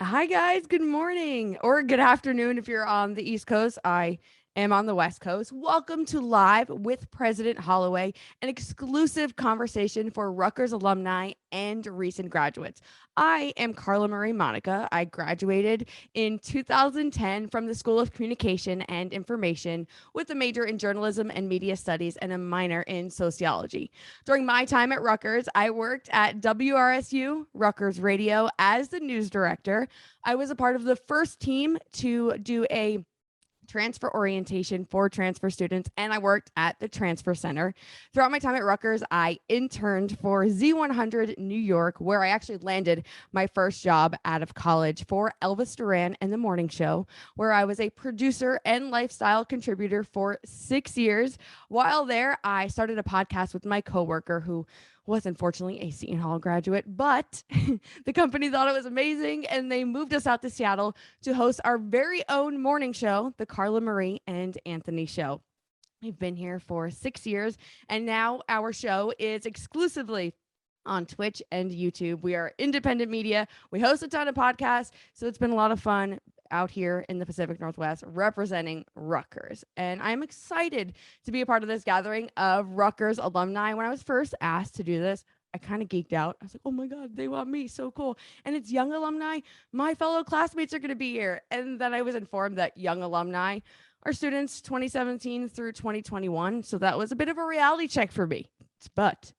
Hi, guys. Good morning or good afternoon if you're on the East Coast. I am on the West Coast. Welcome to Live with President Holloway, an exclusive conversation for Rutgers alumni and recent graduates. I am Carla Marie Monica. I graduated in 2010 from the School of Communication and Information with a major in journalism and media studies and a minor in sociology. During my time at Rutgers, I worked at WRSU, Rutgers Radio, as the news director. I was a part of the first team to do a transfer orientation for transfer students, and I worked at the transfer center. Throughout my time at Rutgers, I interned for Z100 New York, where I actually landed my first job out of college for Elvis Duran and the Morning Show, where I was a producer and lifestyle contributor for 6 years. While there, I started a podcast with my coworker who was unfortunately a Seton Hall graduate, but the company thought it was amazing and they moved us out to Seattle to host our very own morning show, the Carla Marie and Anthony Show. We've been here for 6 years, and now our show is exclusively on Twitch and YouTube. We are independent media. We host a ton of podcasts, so it's been a lot of fun out here in the Pacific Northwest representing Rutgers. And I'm excited to be a part of this gathering of Rutgers alumni. When I was first asked to do this, I kind of geeked out. I was like, oh my God, they want me. So cool. And it's young alumni. My fellow classmates are going to be here. And then I was informed that young alumni are students 2017 through 2021. So that was a bit of a reality check for me. But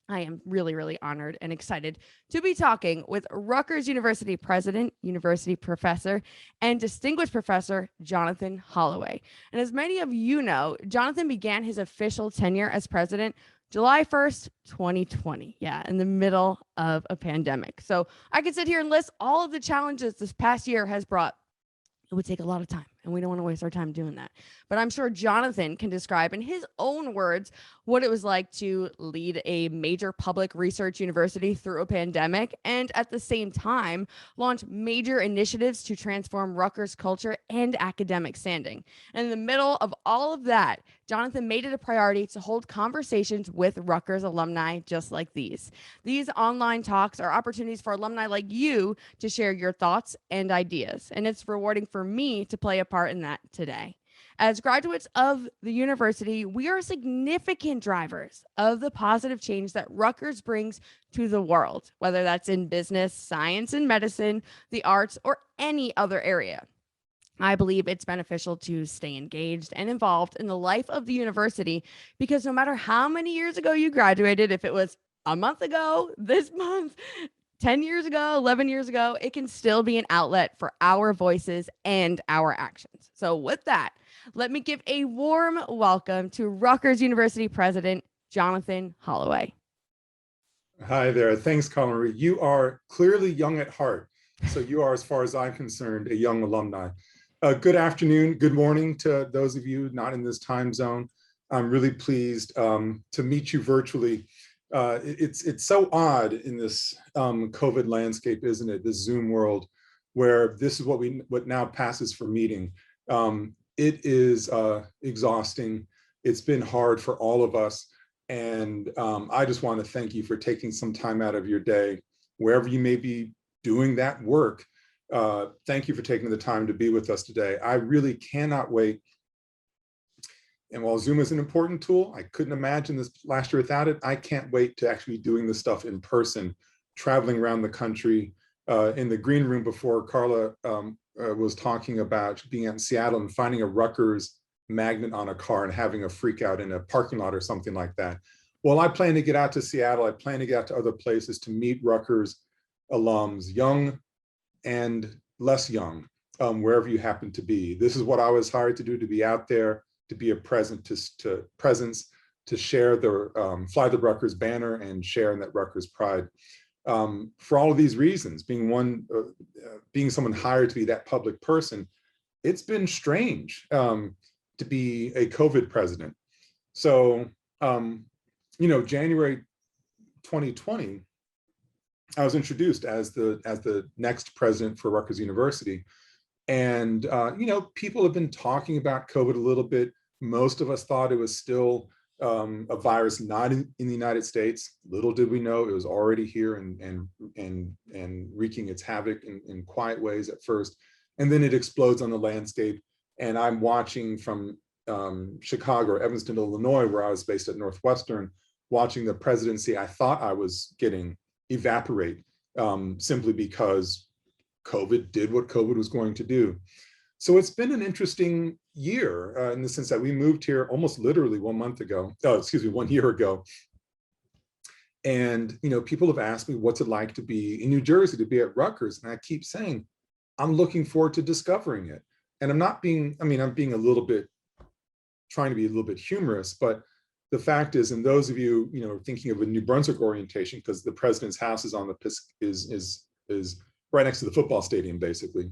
I am really, really honored and excited to be talking with Rutgers University President, University Professor, and Distinguished Professor Jonathan Holloway. And as many of you know, Jonathan began his official tenure as president July 1st, 2020. Yeah, in the middle of a pandemic. So I could sit here and list all of the challenges this past year has brought. It would take a lot of time, and we don't want to waste our time doing that. But I'm sure Jonathan can describe in his own words what it was like to lead a major public research university through a pandemic and at the same time launch major initiatives to transform Rutgers culture and academic standing. And in the middle of all of that, Jonathan made it a priority to hold conversations with Rutgers alumni just like these. These online talks are opportunities for alumni like you to share your thoughts and ideas, and it's rewarding for me to play a part in that today. As graduates of the university, we are significant drivers of the positive change that Rutgers brings to the world, whether that's in business, science and medicine, the arts, or any other area. I believe it's beneficial to stay engaged and involved in the life of the university because no matter how many years ago you graduated, if it was a month ago, this month, 10 years ago, 11 years ago, it can still be an outlet for our voices and our actions. So with that, let me give a warm welcome to Rutgers University President Jonathan Holloway. Hi there. Thanks, Carla Marie. You are clearly young at heart. So you are, as far as I'm concerned, a young alumni. Good afternoon, good morning to those of you not in this time zone. I'm really pleased to meet you virtually. It's so odd in this COVID landscape, isn't it? This Zoom world, where this is what now passes for meeting. It is exhausting. It's been hard for all of us. And I just want to thank you for taking some time out of your day, wherever you may be doing that work. Thank you for taking the time to be with us today. I really cannot wait. And while Zoom is an important tool, I couldn't imagine this last year without it. I can't wait to actually be doing this stuff in person, traveling around the country. In the green room before, Carla was talking about being out in Seattle and finding a Rutgers magnet on a car and having a freak out in a parking lot or something like that. Well, I plan to get out to Seattle. I plan to get out to other places to meet Rutgers alums, young and less young, wherever you happen to be. This is what I was hired to do, to be out there, to be a presence, to share the fly the Rutgers banner and share in that Rutgers pride. For all of these reasons, being someone hired to be that public person, it's been strange to be a COVID president. So, January 2020, I was introduced as the next president for Rutgers University. And, people have been talking about COVID a little bit. Most of us thought it was still a virus not in the United States. Little did we know it was already here and wreaking its havoc in quiet ways at first. And then it explodes on the landscape. And I'm watching from Chicago or Evanston, Illinois, where I was based at Northwestern, watching the presidency I thought I was getting evaporate simply because COVID did what COVID was going to do. So it's been an interesting year in the sense that we moved here almost literally 1 month ago. Oh, excuse me, 1 year ago. And, people have asked me, what's it like to be in New Jersey, to be at Rutgers? And I keep saying, I'm looking forward to discovering it. And I'm not being, I'm being a little bit, trying to be a little bit humorous, but the fact is, and those of you, thinking of a New Brunswick orientation, because the president's house is on the is right next to the football stadium, basically.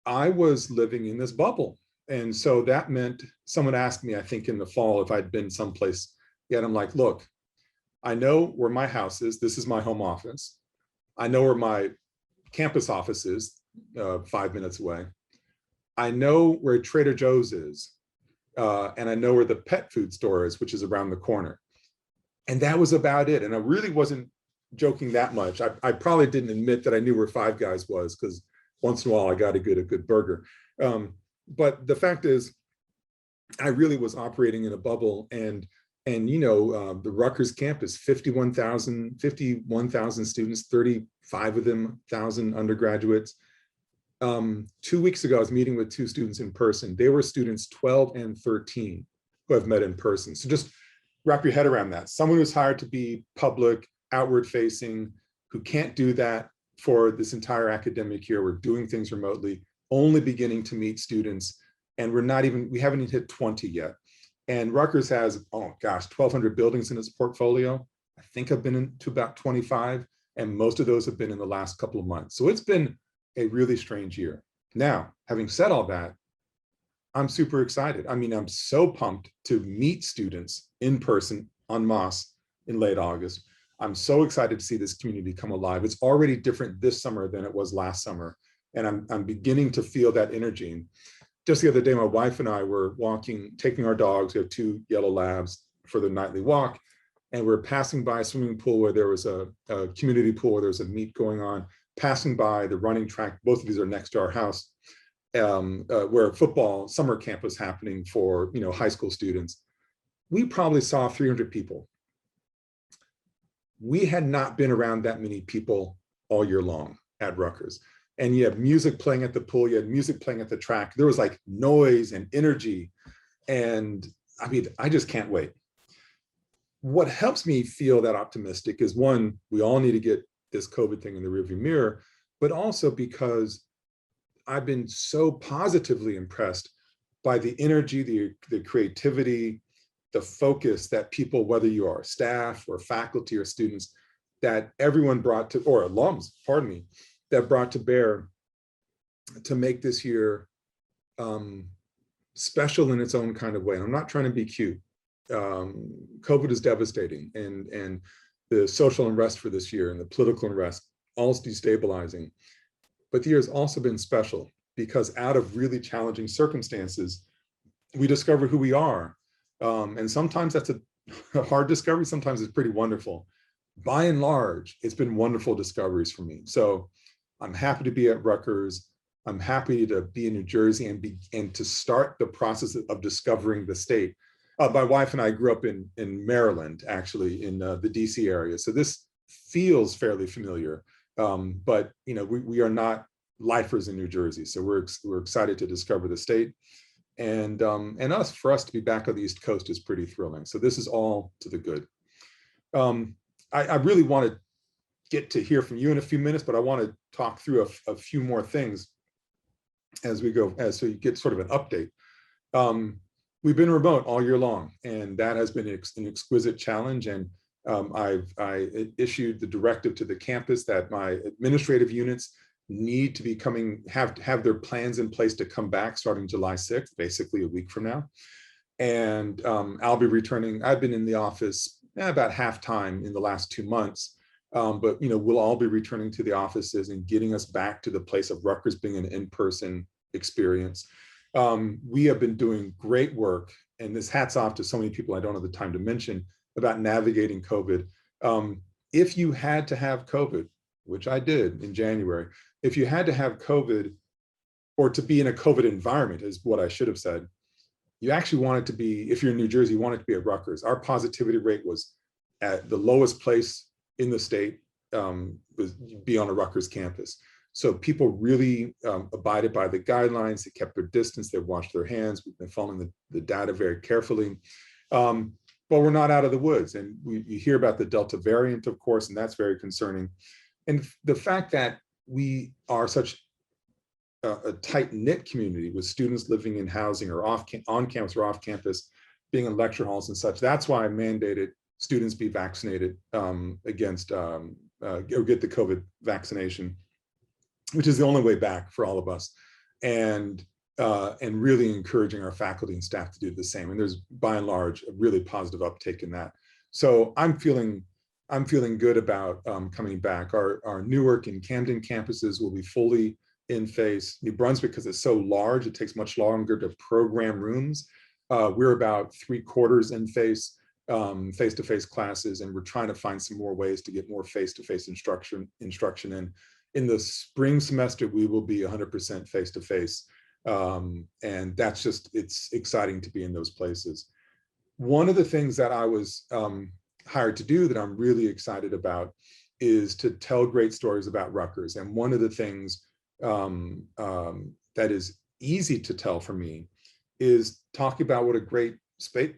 I was living in this bubble. And so that meant someone asked me, I think in the fall, if I'd been someplace yet. I'm like, look, I know where my house is. This is my home office. I know where my campus office is 5 minutes away. I know where Trader Joe's is. And I know where the pet food store is, which is around the corner. And that was about it. And I really wasn't joking that much. I probably didn't admit that I knew where Five Guys was, because once in a while I got to get a good burger. But the fact is, I really was operating in a bubble. And the Rutgers campus, 51,000 students, 35 of them, 1,000 undergraduates. 2 weeks ago, I was meeting with 2 students in person. They were students 12 and 13 who I've met in person. So just wrap your head around that. Someone who's hired to be public, outward facing, who can't do that for this entire academic year. We're doing things remotely, only beginning to meet students. And we haven't even hit 20 yet. And Rutgers has, 1,200 buildings in its portfolio. I think I've been into about 25, and most of those have been in the last couple of months. So it's been a really strange year. Now, having said all that, I'm super excited. I'm so pumped to meet students in person en masse in late August. I'm so excited to see this community come alive. It's already different this summer than it was last summer. And I'm beginning to feel that energy. And just the other day, my wife and I were walking, taking our dogs. We have 2 yellow labs for the nightly walk. And we're passing by a swimming pool where there was a community pool where there was a meet going on, passing by the running track. Both of these are next to our house, where football summer camp was happening for high school students. We probably saw 300 people. We had not been around that many people all year long at Rutgers. And you have music playing at the pool, you had music playing at the track. There was like noise and energy. And I just can't wait. What helps me feel that optimistic is, one, we all need to get this COVID thing in the rearview mirror, but also because I've been so positively impressed by the energy, the creativity, the focus that people, whether you are staff or faculty or students, that everyone brought to, or alums, pardon me, that brought to bear to make this year special in its own kind of way. And I'm not trying to be cute. COVID is devastating, and the social unrest for this year and the political unrest, all destabilizing. But the year has also been special because out of really challenging circumstances, we discover who we are. And sometimes that's a hard discovery, sometimes it's pretty wonderful. By and large, it's been wonderful discoveries for me. So I'm happy to be at Rutgers. I'm happy to be in New Jersey and to start the process of discovering the state. My wife and I grew up in Maryland, actually, in the DC area. So this feels fairly familiar, but we are not lifers in New Jersey. So we're excited to discover the state. And for us to be back on the East Coast is pretty thrilling. So this is all to the good. I really want to get to hear from you in a few minutes, but I want to talk through a few more things as we go, so you get sort of an update. We've been remote all year long, and that has been an exquisite challenge. And I issued the directive to the campus that my administrative units need to be have their plans in place to come back starting July 6th, basically a week from now. And I'll be returning. I've been in the office about half time in the last 2 months. But we'll all be returning to the offices and getting us back to the place of Rutgers being an in-person experience. We have been doing great work and this hats off to so many people I don't have the time to mention about navigating COVID. If you had to have COVID, which I did in January, if you had to have COVID or to be in a COVID environment is what I should have said, you actually want it to be, if you're in New Jersey, you want it to be at Rutgers. Our positivity rate was at the lowest place in the state, was be on a Rutgers campus. So people really abided by the guidelines. They kept their distance. They washed their hands. We've been following the data very carefully. But we're not out of the woods. And you hear about the Delta variant, of course, and that's very concerning. And the fact that we are such a tight-knit community with students living in housing or on campus or off campus, being in lecture halls and such, that's why I mandated students be vaccinated against or get the COVID vaccination, which is the only way back for all of us, and really encouraging our faculty and staff to do the same. And there's, by and large, a really positive uptake in that. So I'm feeling good about coming back. Our Newark and Camden campuses will be fully in face. New Brunswick, because it's so large, it takes much longer to program rooms. We're about 3/4 in face-to-face classes, and we're trying to find some more ways to get more face-to-face instruction in. In the spring semester, we will be 100% face-to-face. And that's just, it's exciting to be in those places. One of the things that I was hired to do that I'm really excited about is to tell great stories about Rutgers. And one of the things that is easy to tell for me is talking about what a great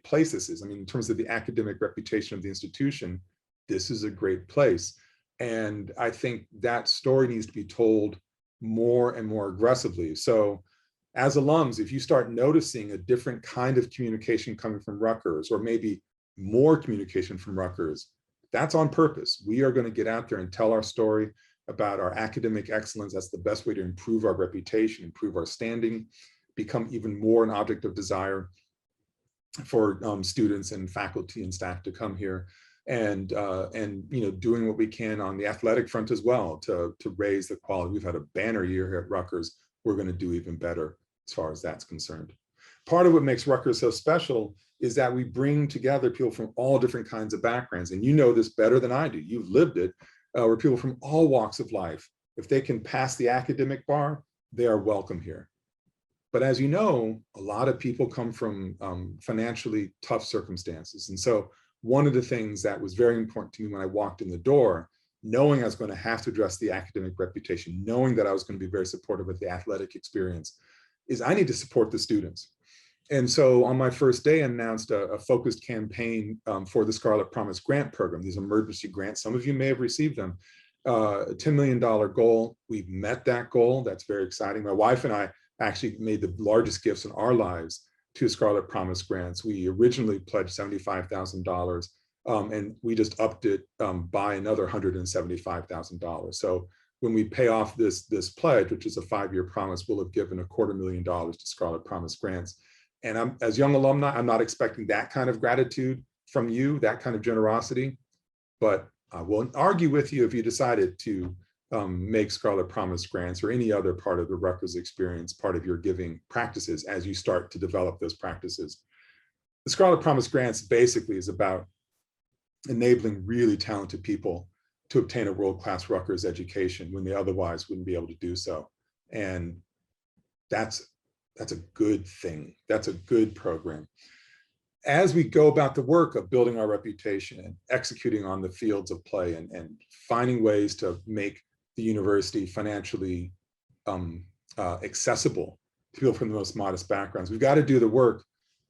place this is. I mean, in terms of the academic reputation of the institution, this is a great place. And I think that story needs to be told more and more aggressively. So as alums, if you start noticing a different kind of communication coming from Rutgers, or maybe more communication from Rutgers, that's on purpose. We are going to get out there and tell our story about our academic excellence. That's the best way to improve our reputation, improve our standing, become even more an object of desire for students and faculty and staff to come here, and doing what we can on the athletic front as well to raise the quality. We've had a banner year here at Rutgers. We're going to do even better as far as that's concerned. Part of what makes Rutgers so special is that we bring together people from all different kinds of backgrounds, and you know this better than I do. You've lived it. Where people from all walks of life, if they can pass the academic bar, they are welcome here. But as you know, a lot of people come from financially tough circumstances. And so one of the things that was very important to me when I walked in the door, knowing I was going to have to address the academic reputation, knowing that I was going to be very supportive of the athletic experience, is I need to support the students. And so on my first day, I announced a focused campaign for the Scarlet Promise Grant Program, these emergency grants. Some of you may have received them. A $10 million goal. We've met that goal. That's very exciting. My wife and I actually made the largest gifts in our lives to Scarlet Promise grants. We originally pledged $75,000, and we just upped it by another $175,000. So when we pay off this pledge, which is a 5-year promise, we'll have given $250,000 to Scarlet Promise grants. And as young alumni, I'm not expecting that kind of gratitude from you, that kind of generosity, but I won't argue with you if you decided to make Scarlet Promise grants or any other part of the Rutgers experience part of your giving practices as you start to develop those practices. The Scarlet Promise grants basically is about enabling really talented people to obtain a world-class Rutgers education when they otherwise wouldn't be able to do so. And that's a good thing. That's a good program. As we go about the work of building our reputation and executing on the fields of play and finding ways to make the university financially accessible to people from the most modest backgrounds, we've got to do the work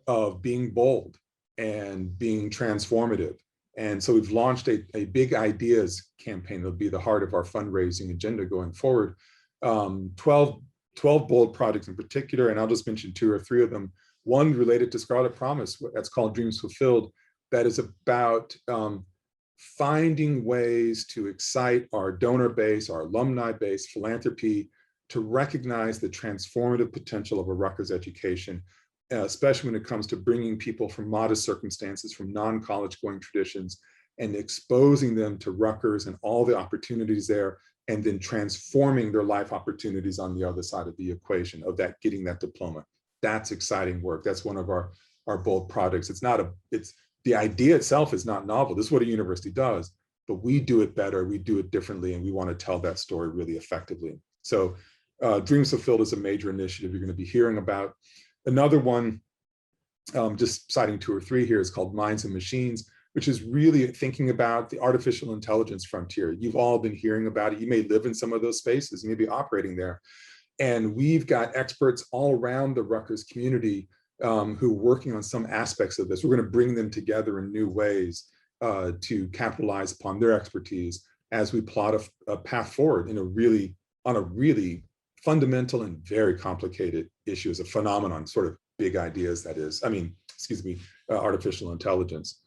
of being bold and being transformative. And so we've launched a big ideas campaign that'll be the heart of our fundraising agenda going forward. 12 bold projects in particular, and I'll just mention 2 or 3 of them. One related to Scarlet Promise, that's called Dreams Fulfilled, that is about finding ways to excite our donor base, our alumni base, philanthropy, to recognize the transformative potential of a Rutgers education, especially when it comes to bringing people from modest circumstances, from non-college going traditions, and exposing them to Rutgers and all the opportunities there, and then transforming their life opportunities on the other side of the equation of that, getting that diploma. That's exciting work. That's one of our both projects. It's the idea itself is not novel. This is what a university does, but we do it better, we do it differently, and we want to tell that story really effectively. So Dreams Fulfilled is a major initiative you're going to be hearing about. Another one, just citing 2 or 3 here, is called Minds and Machines, which is really thinking about the artificial intelligence frontier. You've all been hearing about it. You may live in some of those spaces, you may be operating there. And we've got experts all around the Rutgers community who are working on some aspects of this. We're going to bring them together in new ways to capitalize upon their expertise as we plot a path forward on a really fundamental and very complicated issue, as a phenomenon, sort of big ideas, that is, artificial intelligence.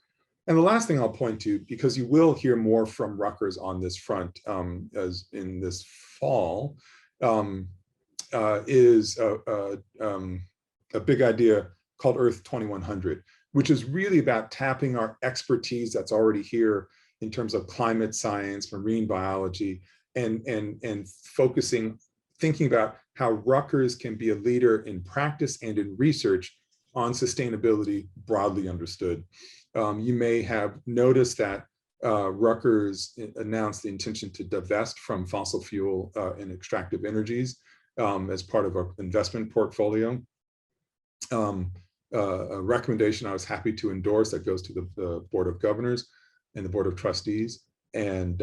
And the last thing I'll point to, because you will hear more from Rutgers on this front as in this fall, is a big idea called Earth 2100, which is really about tapping our expertise that's already here in terms of climate science, marine biology, and thinking about how Rutgers can be a leader in practice and in research on sustainability, broadly understood. You may have noticed that Rutgers announced the intention to divest from fossil fuel and extractive energies as part of our investment portfolio. A recommendation I was happy to endorse that goes to the Board of Governors and the Board of Trustees. And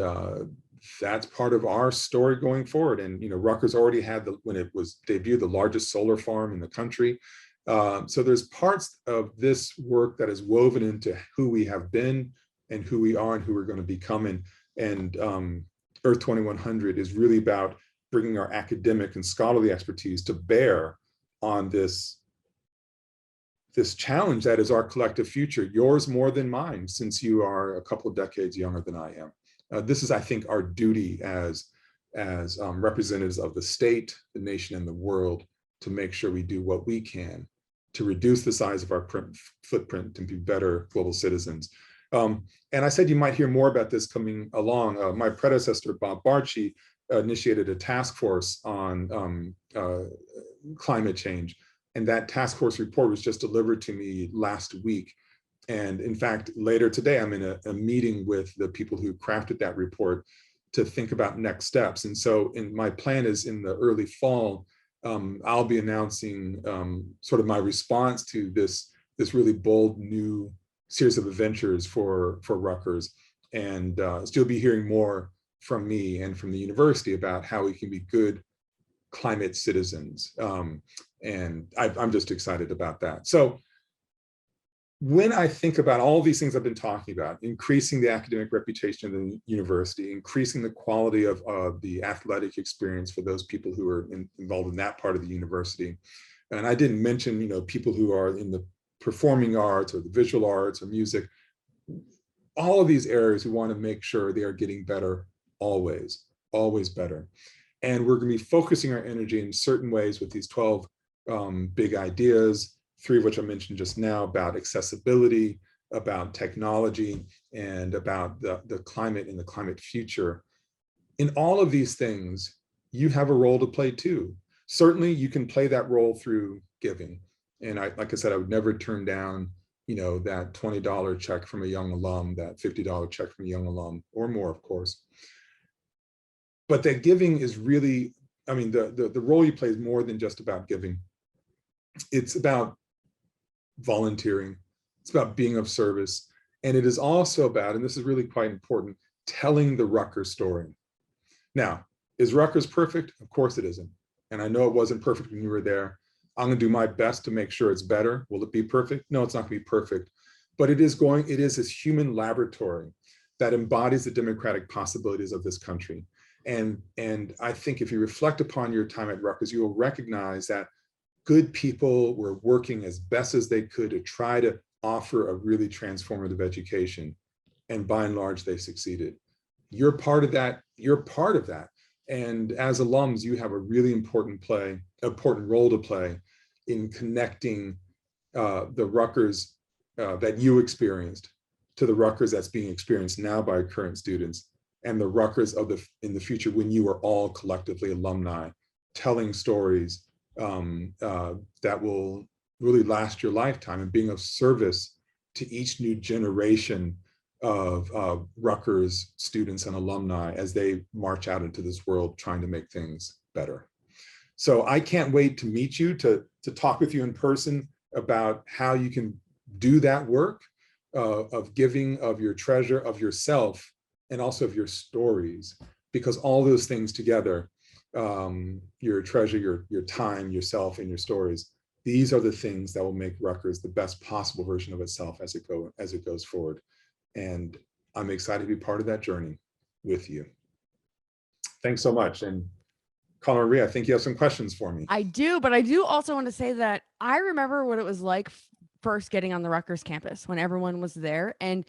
that's part of our story going forward. And Rutgers already had, when it was debuted, the largest solar farm in the country. So there's parts of this work that is woven into who we have been and who we are and who we're going to become. And Earth 2100 is really about bringing our academic and scholarly expertise to bear on this challenge that is our collective future, yours more than mine, since you are a couple of decades younger than I am. This is, I think, our duty as representatives of the state, the nation, and the world, to make sure we do what we can to reduce the size of our footprint and be better global citizens. And I said you might hear more about this coming along. My predecessor, Bob Barchi, initiated a task force on climate change. And that task force report was just delivered to me last week. And in fact, later today, I'm in a meeting with the people who crafted that report to think about next steps. And so my plan is in the early fall, I'll be announcing sort of my response to this really bold new series of adventures for Rutgers. And so you'll be hearing more from me and from the university about how we can be good climate citizens. And I'm just excited about that. So when I think about all these things I've been talking about, increasing the academic reputation of the university, increasing the quality of the athletic experience for those people who are involved in that part of the university, and I didn't mention, people who are in the performing arts or the visual arts or music, all of these areas, we want to make sure they are getting better always, always better. And we're going to be focusing our energy in certain ways with these 12 big ideas, 3 of which I mentioned just now, about accessibility, about technology, and about the climate and the climate future. In all of these things, you have a role to play too. Certainly, you can play that role through giving. And like I said, I would never turn down, that $20 check from a young alum, that $50 check from a young alum, or more, of course. But that giving is really, the role you play is more than just about giving. It's about volunteering. It's about being of service. And it is also about, and this is really quite important, telling the Rutgers story. Now, is Rutgers perfect? Of course it isn't. And I know it wasn't perfect when you were there. I'm going to do my best to make sure it's better. Will it be perfect? No, it's not going to be perfect. But it is this human laboratory that embodies the democratic possibilities of this country. And I think if you reflect upon your time at Rutgers, you will recognize that good people were working as best as they could to try to offer a really transformative education. And by and large, they succeeded. You're part of that. You're part of that. And as alums, you have a really important role to play in connecting the Rutgers that you experienced to the Rutgers that's being experienced now by current students, and the Rutgers in the future when you are all collectively alumni, telling stories that will really last your lifetime and being of service to each new generation of Rutgers students and alumni as they march out into this world trying to make things better. So I can't wait to meet you, to talk with you in person about how you can do that work of giving of your treasure, of yourself, and also of your stories, because all those things together, your treasure, your time, yourself, and your stories, these are the things that will make Rutgers the best possible version of itself as it goes forward. And I'm excited to be part of that journey with you. Thanks so much. And Carla Marie, I think you have some questions for me. I do, but I do also want to say that I remember what it was like first getting on the Rutgers campus when everyone was there. And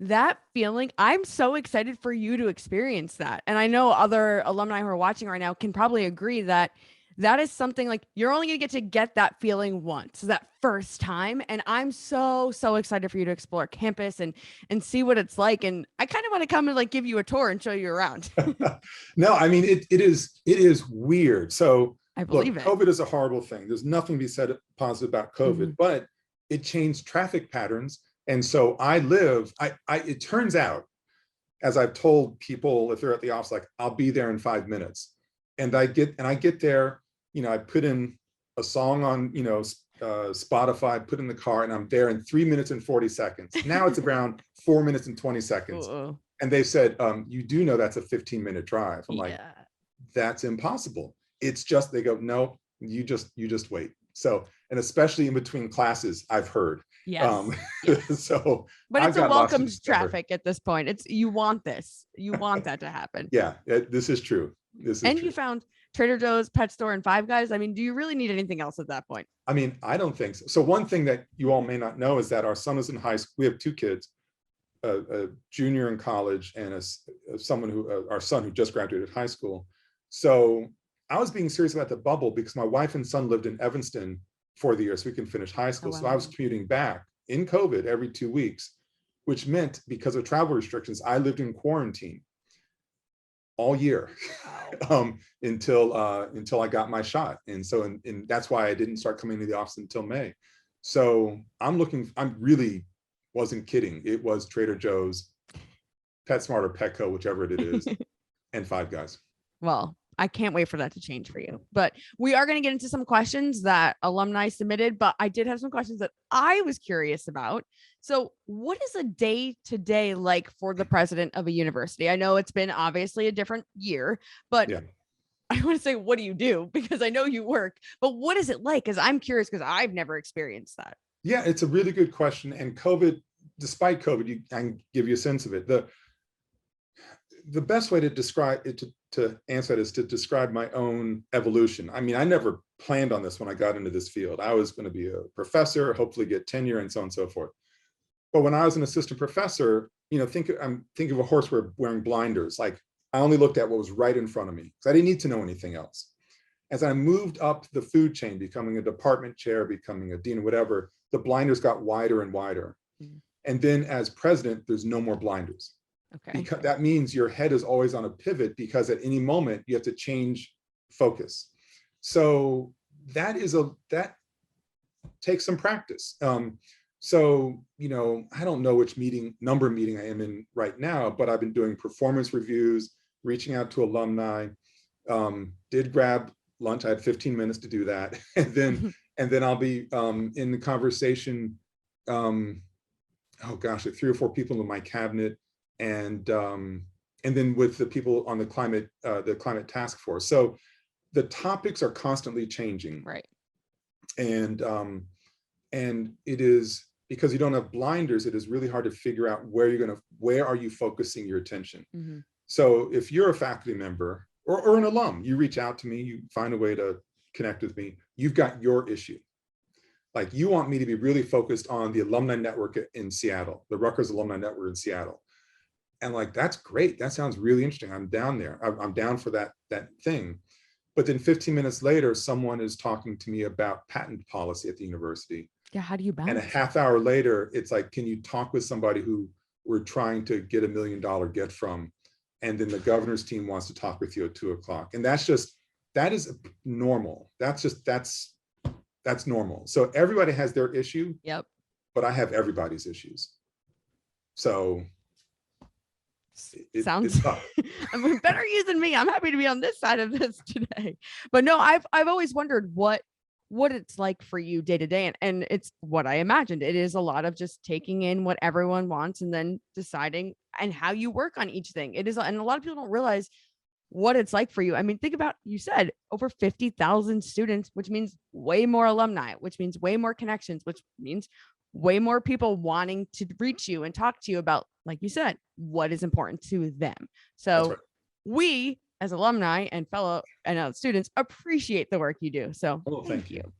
that feeling, I'm so excited for you to experience that. And I know other alumni who are watching right now can probably agree that that is something like you're only going to get that feeling once, that first time. And I'm so excited for you to explore campus and see what it's like. And I kind of want to come and like give you a tour and show you around. No, I mean, it is weird. So I believe look, it. COVID is a horrible thing. There's nothing to be said positive about COVID, but it changed traffic patterns. And so it turns out, as I've told people, if they're at the office, like, I'll be there in 5 minutes. And I get there, I put in a song on, Spotify, put in the car, and I'm there in 3 minutes and 40 seconds. Now it's around 4 minutes and 20 seconds. And they said, you do know that's a 15-minute drive. I'm like, that's impossible. It's just, they go, no, you just wait. So, and especially in between classes, I've heard. Yes. So, but it's a welcome traffic at this point. You want this. You want that to happen. Yeah, this is true. And you found Trader Joe's, Pet Store, and Five Guys. I mean, do you really need anything else at that point? I mean, I don't think so. So one thing that you all may not know is that our son is in high school. We have two kids, a junior in college and our son who just graduated high school. So I was being serious about the bubble because my wife and son lived in Evanston for the year so we can finish high school. So I was commuting back in COVID every 2 weeks, which meant because of travel restrictions, I lived in quarantine all year until I got my shot. And so, and that's why I didn't start coming to the office until May. So I really wasn't kidding. It was Trader Joe's, PetSmart or Petco, whichever it is, and Five Guys. Well, I can't wait for that to change for you. But we are going to get into some questions that alumni submitted, but I did have some questions that I was curious about. So what is a day-to-day like for the president of a university? I know it's been obviously a different year, but I want to say, what do you do? Because I know you work, but what is it like? Because I'm curious because I've never experienced that. Yeah, it's a really good question. And COVID, despite COVID, I can give you a sense of it. The best way to describe it, to answer that, is to describe my own evolution. I mean, I never planned on this when I got into this field. I was going to be a professor, hopefully get tenure, and so on and so forth. But when I was an assistant professor, think of a horse wearing blinders. Like, I only looked at what was right in front of me because I didn't need to know anything else. As I moved up the food chain, becoming a department chair, becoming a dean, whatever, the blinders got wider and wider. And then as president, there's no more blinders. Okay. Because that means your head is always on a pivot because at any moment you have to change focus. So that takes some practice. So, I don't know which number meeting I am in right now, but I've been doing performance reviews, reaching out to alumni, did grab lunch. I had 15 minutes to do that. And then I'll be in the conversation, like 3 or 4 people in my cabinet, and then with the people on the climate task force. So the topics are constantly changing. Right. And it is, because you don't have blinders, it is really hard to figure out where are you focusing your attention. So if you're a faculty member or an alum, you reach out to me, you find a way to connect with me, you've got your issue. Like, you want me to be really focused on the alumni network in Seattle, the Rutgers Alumni Network in Seattle. And like, that's great. That sounds really interesting. I'm down there. I'm down for that thing. But then 15 minutes later, someone is talking to me about patent policy at the university. Yeah, how do you balance? And a half hour later, it's like, can you talk with somebody who we're trying to get $1 million get from? And then the governor's team wants to talk with you at 2 o'clock. And that is normal. That's That's normal. So everybody has their issue. Yep. But I have everybody's issues. So sounds it's tough. I mean, better you than me. I'm happy to be on this side of this today. But no, I've always wondered what it's like for you day to day. And it's what I imagined. It is a lot of just taking in what everyone wants and then deciding and how you work on each thing. It is, and a lot of people don't realize what it's like for you. I mean, think about, you said over 50,000 students, which means way more alumni, which means way more connections, which means way more people wanting to reach you and talk to you about, like you said, what is important to them. So right. We as alumni and fellow and students appreciate the work you do. So thank you.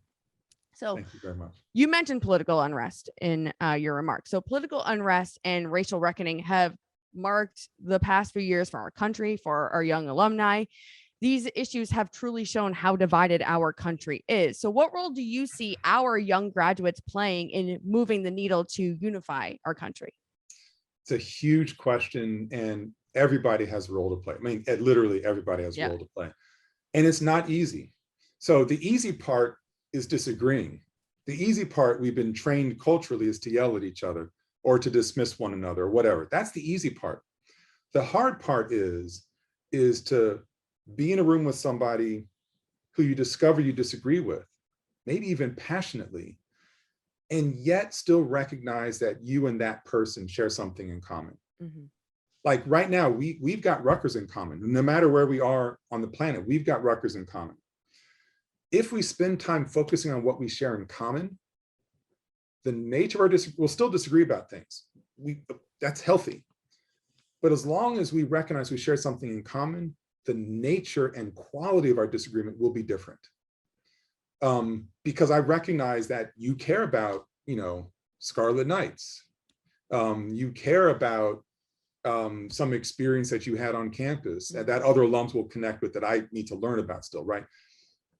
So thank you very much. You mentioned political unrest in your remarks. So political unrest and racial reckoning have marked the past few years for our country, for our young alumni. These issues have truly shown how divided our country is. So what role do you see our young graduates playing in moving the needle to unify our country? It's a huge question, and everybody has a role to play. I mean, literally everybody has a role to play. And it's not easy. So the easy part is disagreeing. The easy part, we've been trained culturally, is to yell at each other or to dismiss one another or whatever. That's the easy part. The hard part is to be in a room with somebody who you discover you disagree with, maybe even passionately, and yet still recognize that you and that person share something in common. Mm-hmm. Like right now, we've got Rutgers in common. No matter where we are on the planet, we've got Rutgers in common. If we spend time focusing on what we share in common, the nature of our we'll still disagree about things. That's healthy. But as long as we recognize we share something in common, the nature and quality of our disagreement will be different. Because I recognize that you care about, Scarlet Nights. You care about some experience that you had on campus that other alums will connect with that I need to learn about still, right?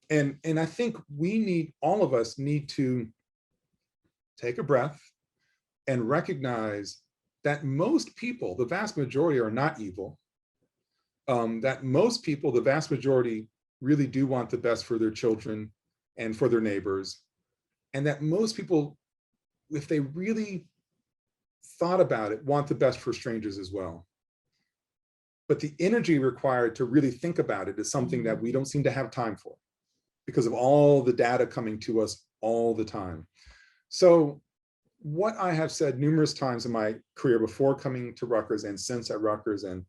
And I think all of us need to take a breath and recognize that most people, the vast majority, are not evil. That most people, the vast majority, really do want the best for their children and for their neighbors. And that most people, if they really thought about it, want the best for strangers as well. But the energy required to really think about it is something that we don't seem to have time for because of all the data coming to us all the time. So what I have said numerous times in my career before coming to Rutgers and since at Rutgers, and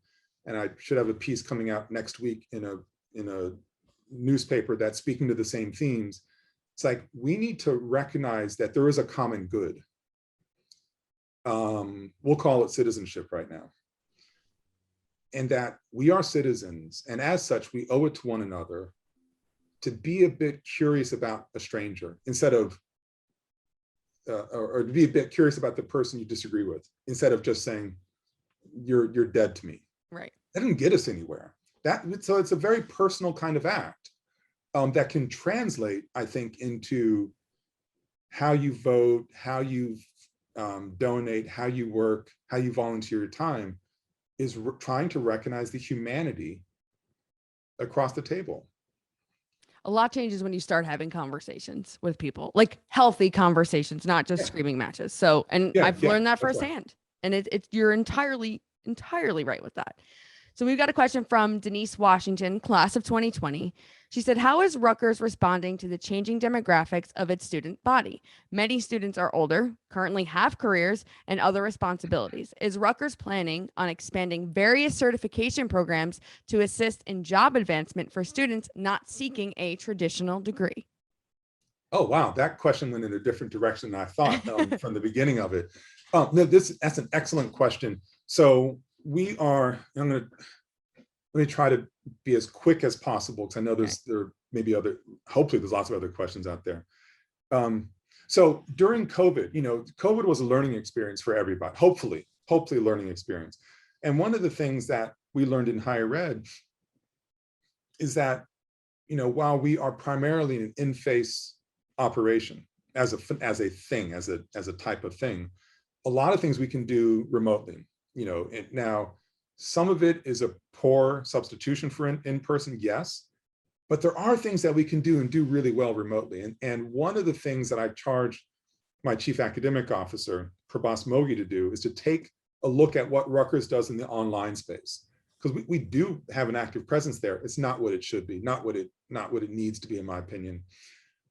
I should have a piece coming out next week in a newspaper that's speaking to the same themes. It's like, we need to recognize that there is a common good. We'll call it citizenship right now. And that we are citizens, and as such, we owe it to one another to be a bit curious about a stranger instead of, or to be a bit curious about the person you disagree with, instead of just saying, you're dead to me. Right. That didn't get us anywhere. So it's a very personal kind of act that can translate, I think, into how you vote, how you donate, how you work, how you volunteer your time, is trying to recognize the humanity across the table. A lot changes when you start having conversations with people, like healthy conversations, not just screaming matches. So, and I've learned that firsthand, and you're entirely right with that. So we've got a question from Denise Washington, class of 2020. She said, how is Rutgers responding to the changing demographics of its student body? Many students are older, currently have careers and other responsibilities. Is Rutgers planning on expanding various certification programs to assist in job advancement for students not seeking a traditional degree? Oh, wow. That question went in a different direction than I thought from the beginning of it. No, that's an excellent question. So let me try to be as quick as possible, because I know there may be hopefully there's lots of other questions out there. So during COVID, COVID was a learning experience for everybody, hopefully a learning experience. And one of the things that we learned in higher ed is that, while we are primarily an in-face operation as a type of thing, a lot of things we can do remotely. Now some of it is a poor substitution for in-person, yes, But there are things that we can do and do really well remotely. And one of the things that I charged my chief academic officer, Prabhas Mogi, to do is to take a look at what Rutgers does in the online space. Because we do have an active presence there. It's not what it should be, not what it needs to be, in my opinion.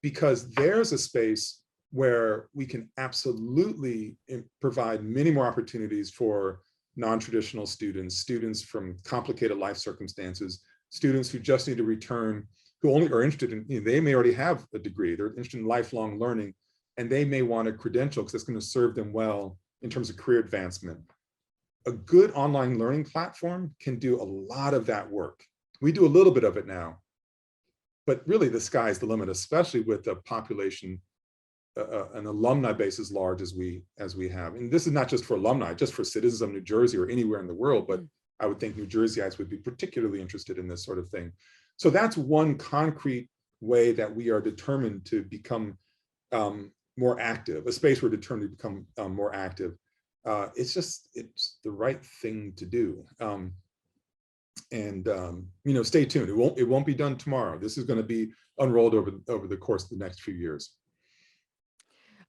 Because there's a space where we can absolutely provide many more opportunities for non-traditional students, students from complicated life circumstances, students who just need to return, who only are interested in, they may already have a degree, they're interested in lifelong learning, and they may want a credential because it's going to serve them well in terms of career advancement. A good online learning platform can do a lot of that work. We do a little bit of it now, but really the sky's the limit, especially with a population, an alumni base as large as we have. And this is not just for alumni, just for citizens of New Jersey or anywhere in the world, but I would think New Jerseyites would be particularly interested in this sort of thing. So that's one concrete way that we are determined to become more active, a space we're determined to become more active. It's the right thing to do. Stay tuned. It won't be done tomorrow. This is going to be unrolled over the course of the next few years.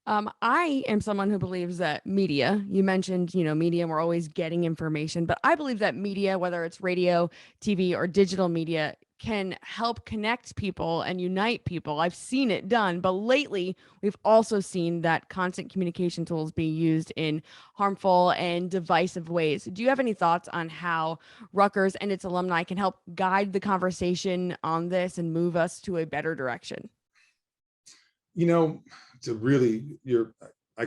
I am someone who believes that media, you mentioned, media, and we're always getting information, but I believe that media, whether it's radio, TV, or digital media, can help connect people and unite people. I've seen it done, but lately we've also seen that constant communication tools being used in harmful and divisive ways. Do you have any thoughts on how Rutgers and its alumni can help guide the conversation on this and move us to a better direction? I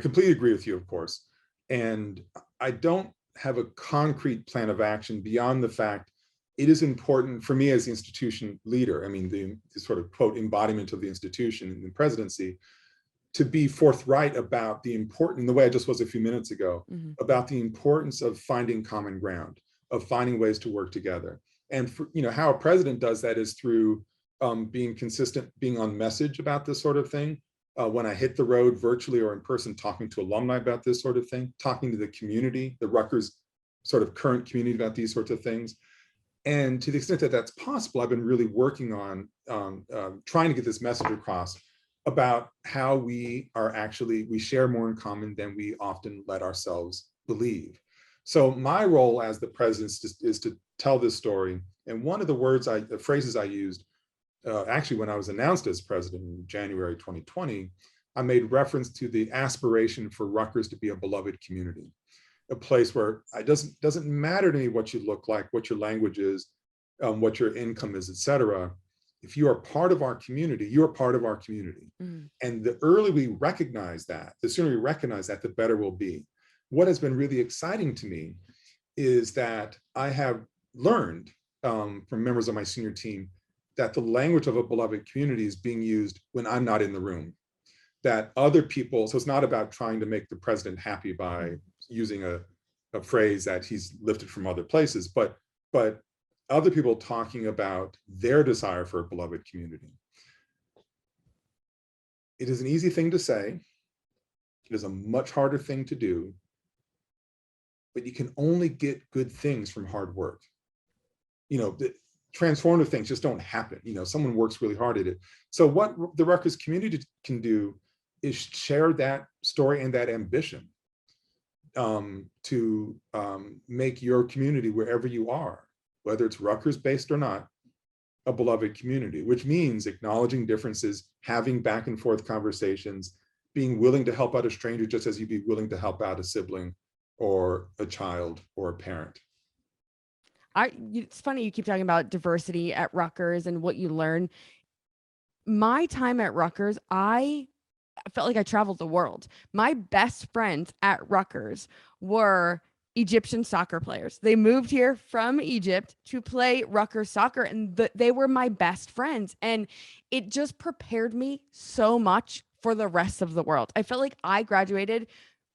completely agree with you, of course. And I don't have a concrete plan of action beyond the fact it is important for me as the institution leader, the sort of quote embodiment of the institution in the presidency, to be forthright about the the way I just was a few minutes ago, about the importance of finding common ground, of finding ways to work together. And how a president does that is through being consistent, being on message about this sort of thing. When I hit the road virtually or in person, talking to alumni about this sort of thing, talking to the community, the Rutgers sort of current community about these sorts of things. And to the extent that that's possible, I've been really working on trying to get this message across about how we share more in common than we often let ourselves believe. So my role as the president is to tell this story. And one of the phrases I used, actually when I was announced as president in January 2020, I made reference to the aspiration for Rutgers to be a beloved community, a place where it doesn't matter to me what you look like, what your language is, what your income is, et cetera. If you are part of our community, you're part of our community. And the earlier we recognize that, the sooner we recognize that, the better we'll be. What has been really exciting to me is that I have learned from members of my senior team that the language of a beloved community is being used when I'm not in the room. That other people, so it's not about trying to make the president happy by using a phrase that he's lifted from other places, but other people talking about their desire for a beloved community. It is an easy thing to say. It is a much harder thing to do, but you can only get good things from hard work. The transformative things just don't happen. Someone works really hard at it. So what the Rutgers community can do is share that story and that ambition to make your community, wherever you are, whether it's Rutgers based or not, a beloved community, which means acknowledging differences, having back and forth conversations, being willing to help out a stranger just as you'd be willing to help out a sibling or a child or a parent. It's funny you keep talking about diversity at Rutgers and what you learn. My time at Rutgers, I felt like I traveled the world. My best friends at Rutgers were Egyptian soccer players. They moved here from Egypt to play Rutgers soccer, and they were my best friends. And it just prepared me so much for the rest of the world. I felt like I graduated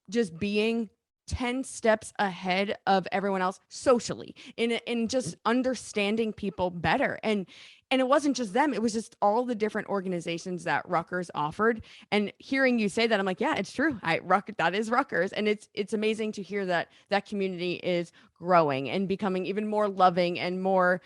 just being 10 steps ahead of everyone else socially in just understanding people better. And it wasn't just them, it was just all the different organizations that Rutgers offered. And hearing you say that, I'm like, yeah, it's true. That is Rutgers. And it's amazing to hear that that community is growing and becoming even more loving and more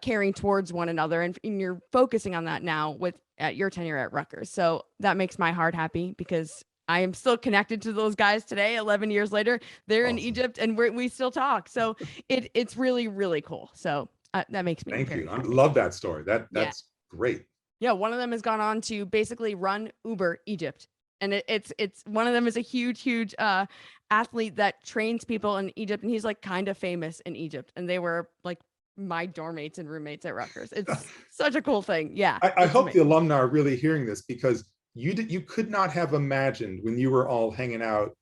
caring towards one another. And you're focusing on that now with at your tenure at Rutgers. So that makes my heart happy because I am still connected to those guys today, 11 years later. They're in Awesome. Egypt and we still talk. So it's really, really cool. So that makes me Thank very you. I happy. love that story. Yeah. That's great. Yeah, one of them has gone on to basically run Uber Egypt. And it's one of them is a huge athlete that trains people in Egypt. And he's like kind of famous in Egypt. And they were like my dorm mates and roommates at Rutgers. It's such a cool thing. Yeah. I hope amazing. the alumni are really hearing this, because you could not have imagined when you were all hanging out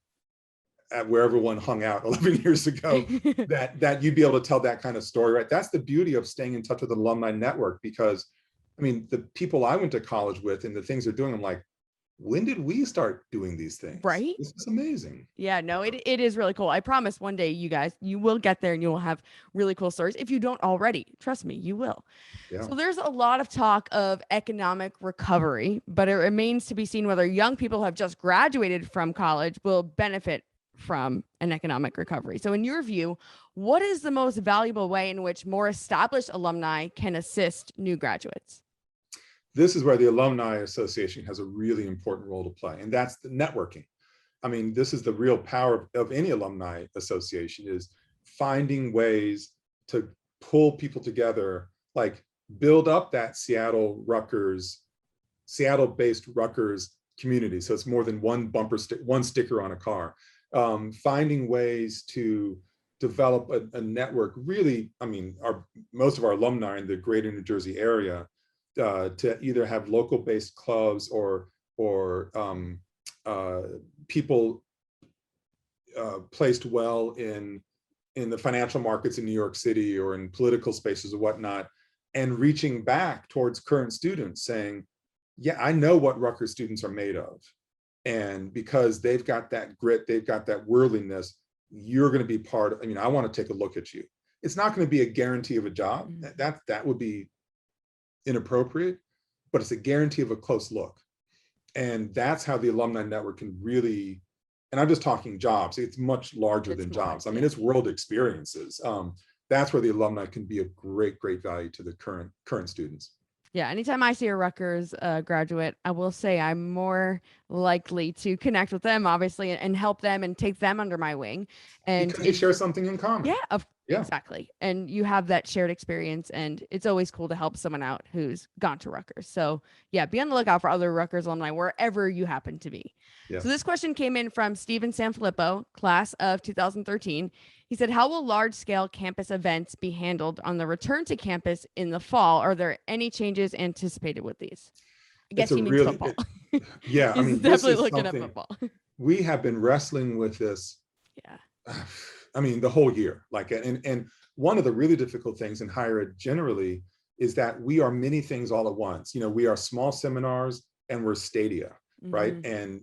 at where everyone hung out 11 years ago that you'd be able to tell that kind of story, right? That's the beauty of staying in touch with the alumni network, because I mean, the people I went to college with and the things they're doing, I'm like, when did we start doing these things? Right? This is amazing. Yeah, no, it is really cool. I promise one day you guys, you will get there and you will have really cool stories. If you don't already, trust me, you will. Yeah. So there's a lot of talk of economic recovery, but it remains to be seen whether young people who have just graduated from college will benefit from an economic recovery. So in your view, what is the most valuable way in which more established alumni can assist new graduates? This is where the Alumni Association has a really important role to play, and that's the networking. I mean, this is the real power of any alumni association, is finding ways to pull people together, like build up that Seattle-based Rutgers community. So it's more than one one sticker on a car. Finding ways to develop a network. Really, I mean, most of our alumni in the greater New Jersey area, to either have local-based clubs or people placed well in the financial markets in New York City or in political spaces or whatnot, and reaching back towards current students saying, yeah, I know what Rutgers students are made of. And because they've got that grit, they've got that worldliness, you're going to be part of, I mean, I want to take a look at you. It's not going to be a guarantee of a job. That would be inappropriate, but it's a guarantee of a close look. And that's how the alumni network can really, and I'm just talking jobs, it's much larger than jobs. I mean, it's world experiences. That's where the alumni can be of great value to the current students. Yeah, anytime I see a Rutgers graduate, I will say I'm more likely to connect with them, obviously, and help them and take them under my wing. And because you share something in common. Yeah, exactly. And you have that shared experience, and it's always cool to help someone out who's gone to Rutgers. So yeah, be on the lookout for other Rutgers alumni wherever you happen to be. Yeah. So this question came in from Steven Sanfilippo, class of 2013. He said, how will large-scale campus events be handled on the return to campus in the fall? Are there any changes anticipated with these? I guess he means football. Yeah, I mean, definitely looking at football. We have been wrestling with this. Yeah. I mean, the whole year. Like, and one of the really difficult things in higher ed generally is that we are many things all at once. You know, we are small seminars and we're stadia, right? And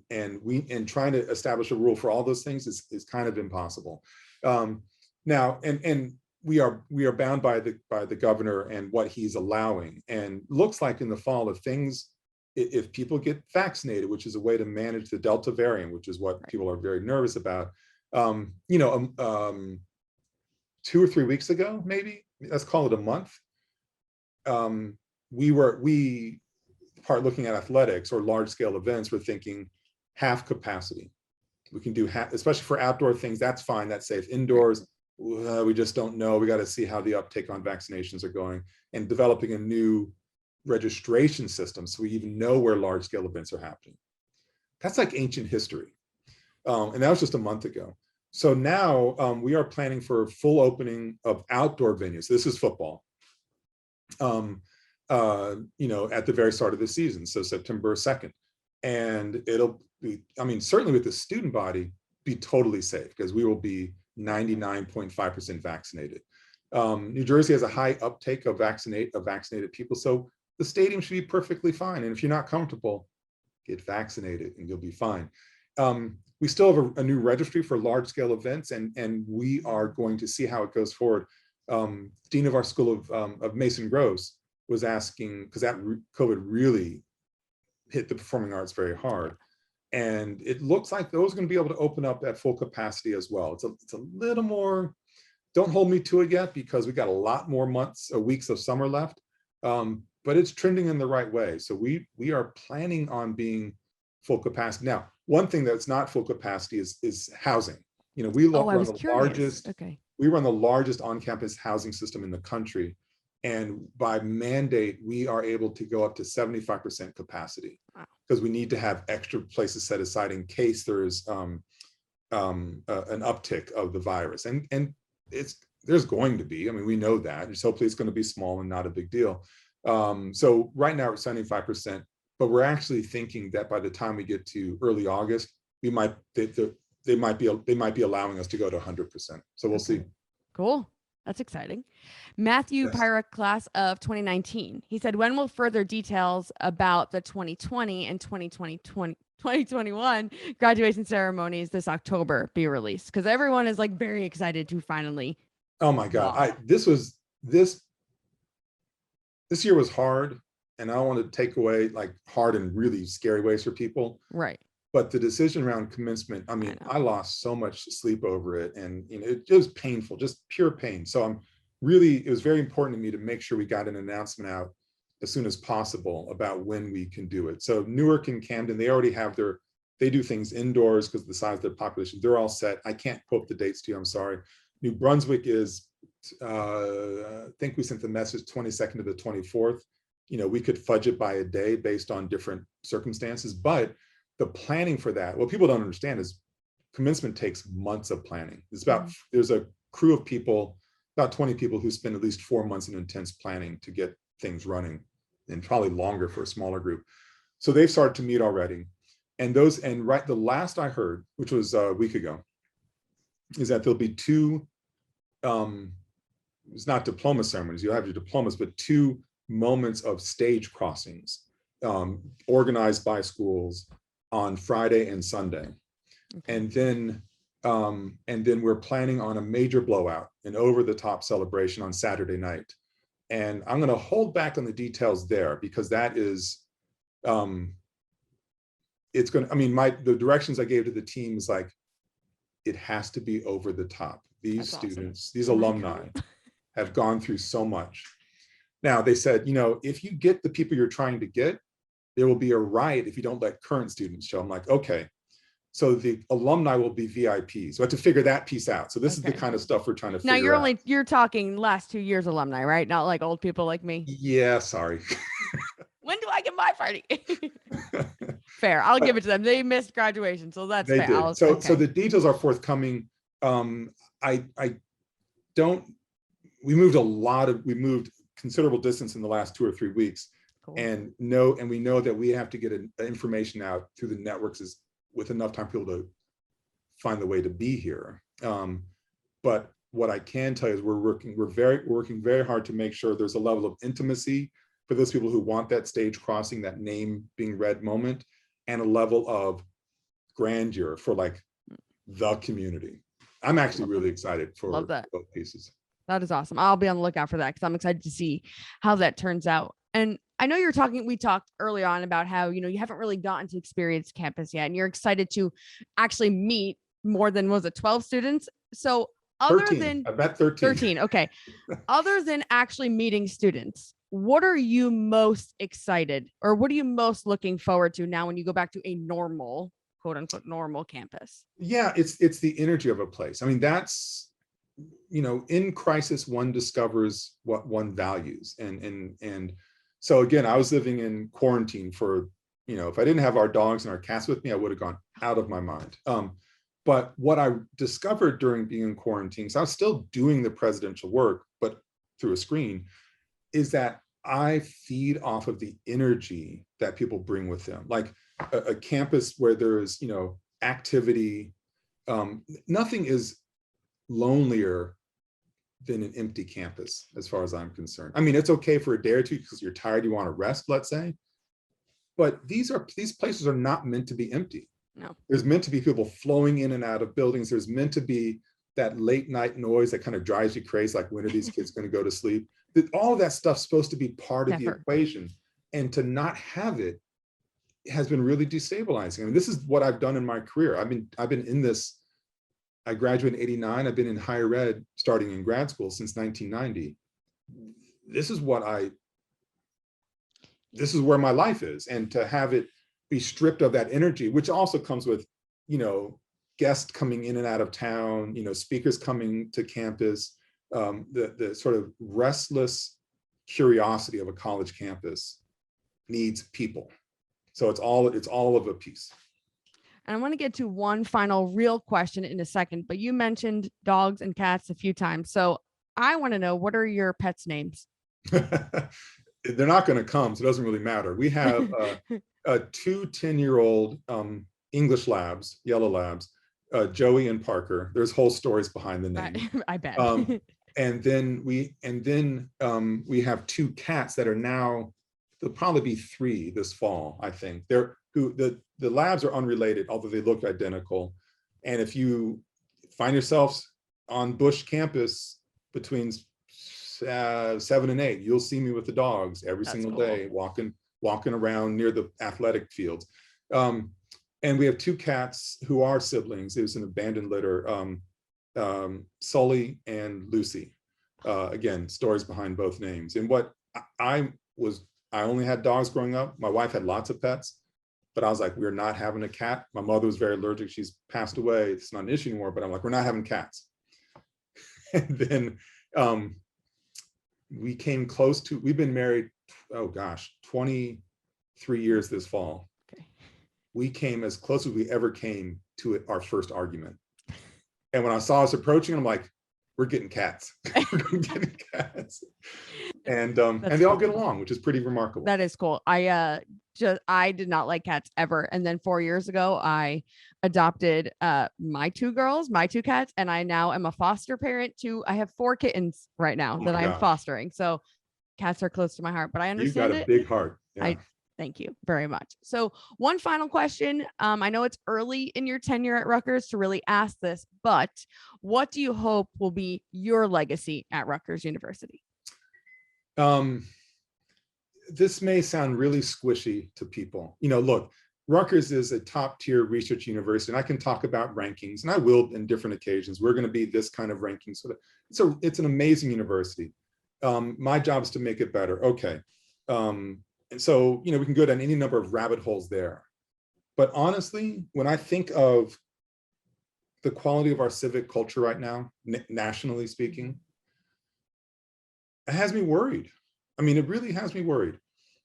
trying to establish a rule for all those things is kind of impossible. Now, and we are bound by the governor and what he's allowing. And looks like in the fall, if people get vaccinated, which is a way to manage the Delta variant, which is what people are very nervous about. 2 or 3 weeks ago, maybe, let's call it a month, we looking at athletics or large scale events, we're thinking half capacity. We can do half, especially for outdoor things, that's fine, that's safe. Indoors, we just don't know. We got to see how the uptake on vaccinations are going, and developing a new registration system so we even know where large scale events are happening. That's like ancient history. And that was just a month ago. So now we are planning for a full opening of outdoor venues. This is football, at the very start of the season, so September 2nd. And it'll be, I mean, certainly with the student body, be totally safe because we will be 99.5% vaccinated. New Jersey has a high uptake of vaccinated people, so the stadium should be perfectly fine. And if you're not comfortable, get vaccinated and you'll be fine. we still have a new registry for large scale events, and we are going to see how it goes forward. Dean of our School of Mason Gross was asking, because that COVID really hit the performing arts very hard. And it looks like those are going to be able to open up at full capacity as well. It's a little more, don't hold me to it yet, because we got a lot more months or weeks of summer left, but it's trending in the right way. So we are planning on being full capacity. Now, one thing that's not full capacity is housing. You know, we run the largest on-campus housing system in the country. And by mandate, we are able to go up to 75% capacity, because we need to have extra places set aside in case there's an uptick of the virus. And there's going to be, I mean, we know that. Just hopefully it's going to be small and not a big deal. So right now we're 75%, but we're actually thinking that by the time we get to early August, they might be allowing us to go to 100%. So we'll see. Cool. That's exciting. Matthew Pyra, class of 2019. He said, when will further details about the 2020 and 2021 graduation ceremonies this October be released? Because everyone is like very excited to finally. Oh my God. This year was hard, and I don't want to take away like hard in really scary ways for people. Right. But the decision around commencement, I mean, I lost so much sleep over it, and you know, it was painful, just pure pain. So it was very important to me to make sure we got an announcement out as soon as possible about when we can do it. So Newark and Camden, they already have they do things indoors because of the size of their population. They're all set. I can't quote the dates to you, I'm sorry. New Brunswick is, I think we sent the message 22nd to the 24th. You know, we could fudge it by a day based on different circumstances, but the planning for that, what people don't understand is commencement takes months of planning. There's a crew of people, about 20 people, who spend at least 4 months in intense planning to get things running, and probably longer for a smaller group. So they've started to meet already. And the last I heard, which was a week ago, is that there'll be two, it's not diploma ceremonies, you'll have your diplomas, but 2 moments of stage crossings organized by schools on Friday and Sunday. Okay. And then we're planning on a major blowout, an over-the-top celebration on Saturday night. And I'm going to hold back on the details there, because that is, it's going to, I mean, the directions I gave to the team is like, it has to be over the top. These students, these alumni have gone through so much. Now, they said, you know, if you get the people you're trying to get, there will be a riot if you don't let current students show. I'm like, okay. So the alumni will be VIPs. So I have to figure that piece out. So this is the kind of stuff we're trying to figure out. Now you're talking last 2 years alumni, right? Not like old people like me. Yeah, sorry. When do I get my party? Fair. I'll give it to them. They missed graduation, so that's fair. Did. So the details are forthcoming. We moved considerable distance in the last 2 or 3 weeks. Cool. And we know that we have to get information out through the networks with enough time for people to find the way to be here. But what I can tell you is we're working very hard to make sure there's a level of intimacy for those people who want that stage crossing, that name being read moment, and a level of grandeur for like the community. I'm actually really excited for both pieces. That is awesome. I'll be on the lookout for that, because I'm excited to see how that turns out. And I know we talked early on about how, you know, you haven't really gotten to experience campus yet, and you're excited to actually meet more than, was it 12 students? So other 13. than I bet 13. Okay. Other than actually meeting students, what are you most excited, or what are you most looking forward to now when you go back to a normal, quote unquote, normal campus? Yeah, it's the energy of a place. I mean, that's, you know, in crisis, one discovers what one values. And so again, I was living in quarantine for, you know, if I didn't have our dogs and our cats with me, I would have gone out of my mind. But what I discovered during being in quarantine, so I was still doing the presidential work, but through a screen, is that I feed off of the energy that people bring with them. Like a campus where there's, you know, activity, nothing is lonelier than an empty campus, as far as I'm concerned. I mean, it's okay for a day or two because you're tired, you want to rest, let's say. But these places are not meant to be empty. No. There's meant to be people flowing in and out of buildings. There's meant to be that late night noise that kind of drives you crazy, like when are these kids going to go to sleep? All of that stuff's supposed to be part of the equation, and to not have it has been really destabilizing. I mean, this is what I've done in my career. I've been in this. I graduated in '89. I've been in higher ed starting in grad school since 1990. This is where my life is, and to have it be stripped of that energy, which also comes with, guests coming in and out of town, speakers coming to campus, the sort of restless curiosity of a college campus needs people. So it's all of a piece. And I want to get to one final real question in a second, but you mentioned dogs and cats a few times. So I want to know, what are your pets' names? They're not going to come, so it doesn't really matter. We have two 10-year-old English labs, yellow labs, Joey and Parker. There's whole stories behind the name. I bet. And then we have two cats that are now, there'll probably be three this fall, I think. The labs are unrelated, although they look identical. And if you find yourselves on Bush campus between 7 and 8, you'll see me with the dogs every single day, walking around near the athletic fields. And we have two cats who are siblings. It was an abandoned litter, Sully and Lucy. Again, stories behind both names. And what I only had dogs growing up. My wife had lots of pets, but I was like, we're not having a cat. My mother was very allergic. She's passed away. It's not an issue anymore, but I'm like, we're not having cats. And then we came close to, we've been married, 23 years this fall. Okay. We came as close as we ever came to our first argument. And when I saw us approaching, I'm like, we're getting cats. We're getting cats. And they all get along, which is pretty remarkable. That is cool. I did not like cats ever. And then 4 years ago, I adopted my two cats, and I now am a foster parent to, I have 4 kittens right now that I am fostering. So cats are close to my heart, but I understand You've got a big heart. Yeah. Thank you very much. So one final question. I know it's early in your tenure at Rutgers to really ask this, but what do you hope will be your legacy at Rutgers University? This may sound really squishy to people. Look, Rutgers is a top tier research university, and I can talk about rankings, and I will in different occasions. We're going to be this kind of ranking. So it's an amazing university. My job is to make it better. Okay. And so, we can go down any number of rabbit holes there. But honestly, when I think of the quality of our civic culture right now, nationally speaking, it has me worried. I mean, it really has me worried.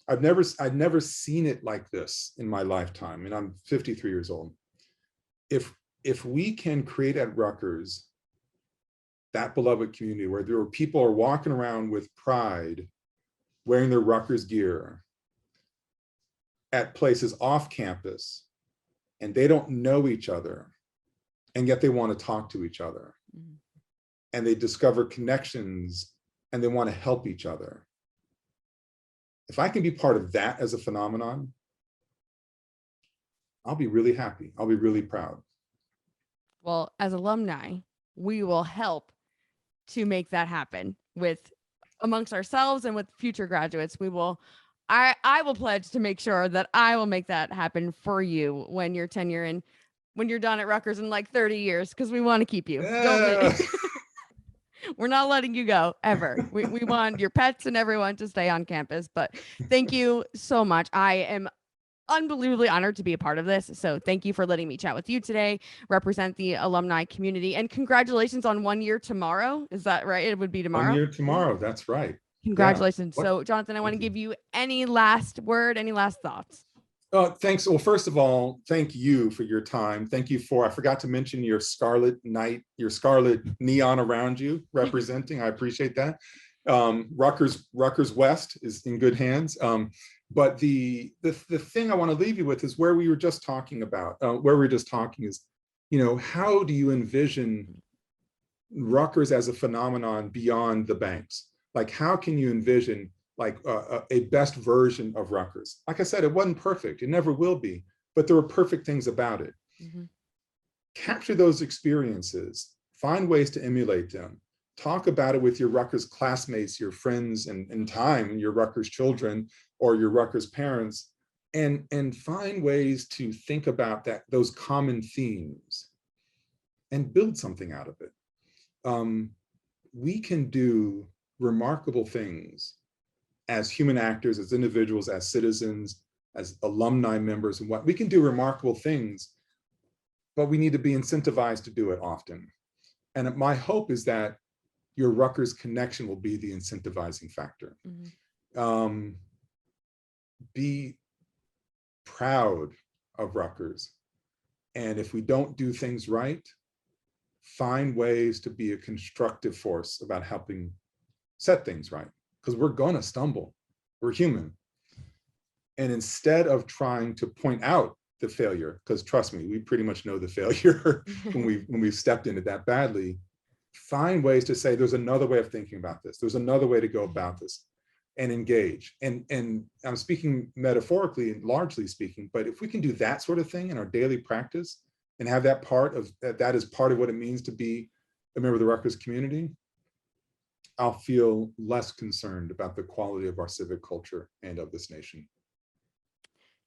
I've never seen it like this in my lifetime, and I'm 53 years old. If we can create at Rutgers that beloved community where there are people are walking around with pride, wearing their Rutgers gear at places off campus, and they don't know each other, and yet they want to talk to each other, and they discover connections, and they want to help each other. If I can be part of that as a phenomenon, I'll be really happy. I'll be really proud. Well, as alumni, we will help to make that happen amongst ourselves and with future graduates. I will pledge to make sure that I will make that happen for you when your tenure and when you're done at Rutgers in like 30 years, because we want to keep you. We're not letting you go ever. We want your pets and everyone to stay on campus. But thank you so much. I am unbelievably honored to be a part of this. So thank you for letting me chat with you today, represent the alumni community, and congratulations on 1 year tomorrow. Is that right? It would be tomorrow. 1 year tomorrow. That's right. Congratulations. Yeah. So Jonathan, I want to give you any last word, any last thoughts? Thanks. Well, first of all, thank you for your time. Thank you I forgot to mention your scarlet neon around you representing. I appreciate that. Rutgers West is in good hands. But the thing I want to leave you with is where we were just talking about, is, how do you envision Rutgers as a phenomenon beyond the banks? Like, how can you envision like a best version of Rutgers? Like I said, it wasn't perfect. It never will be, but there were perfect things about it. Capture those experiences, find ways to emulate them, talk about it with your Rutgers classmates, your friends, and in time, your Rutgers children or your Rutgers parents, and find ways to think about those common themes and build something out of it. We can do remarkable things as human actors, as individuals, as citizens, as alumni members, and what we can do remarkable things, but we need to be incentivized to do it often. And my hope is that your Rutgers connection will be the incentivizing factor. Be proud of Rutgers. And if we don't do things right, find ways to be a constructive force about helping set things right, because we're gonna stumble, we're human. And instead of trying to point out the failure, because trust me, we pretty much know the failure when we've stepped into that badly, find ways to say, there's another way of thinking about this. There's another way to go about this, and engage. And I'm speaking metaphorically and largely speaking, but if we can do that sort of thing in our daily practice and have that that is part of what it means to be a member of the Rutgers community, I'll feel less concerned about the quality of our civic culture and of this nation.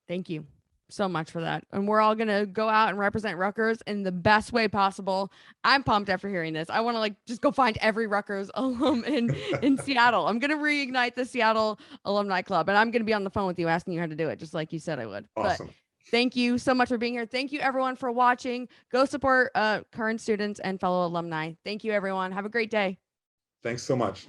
Thank you so much for that. And we're all going to go out and represent Rutgers in the best way possible. I'm pumped after hearing this. I want to just go find every Rutgers alum in Seattle. I'm going to reignite the Seattle Alumni Club, and I'm going to be on the phone with you asking you how to do it, just like you said I would. Awesome. But thank you so much for being here. Thank you everyone for watching. Go support current students and fellow alumni. Thank you everyone. Have a great day. Thanks so much.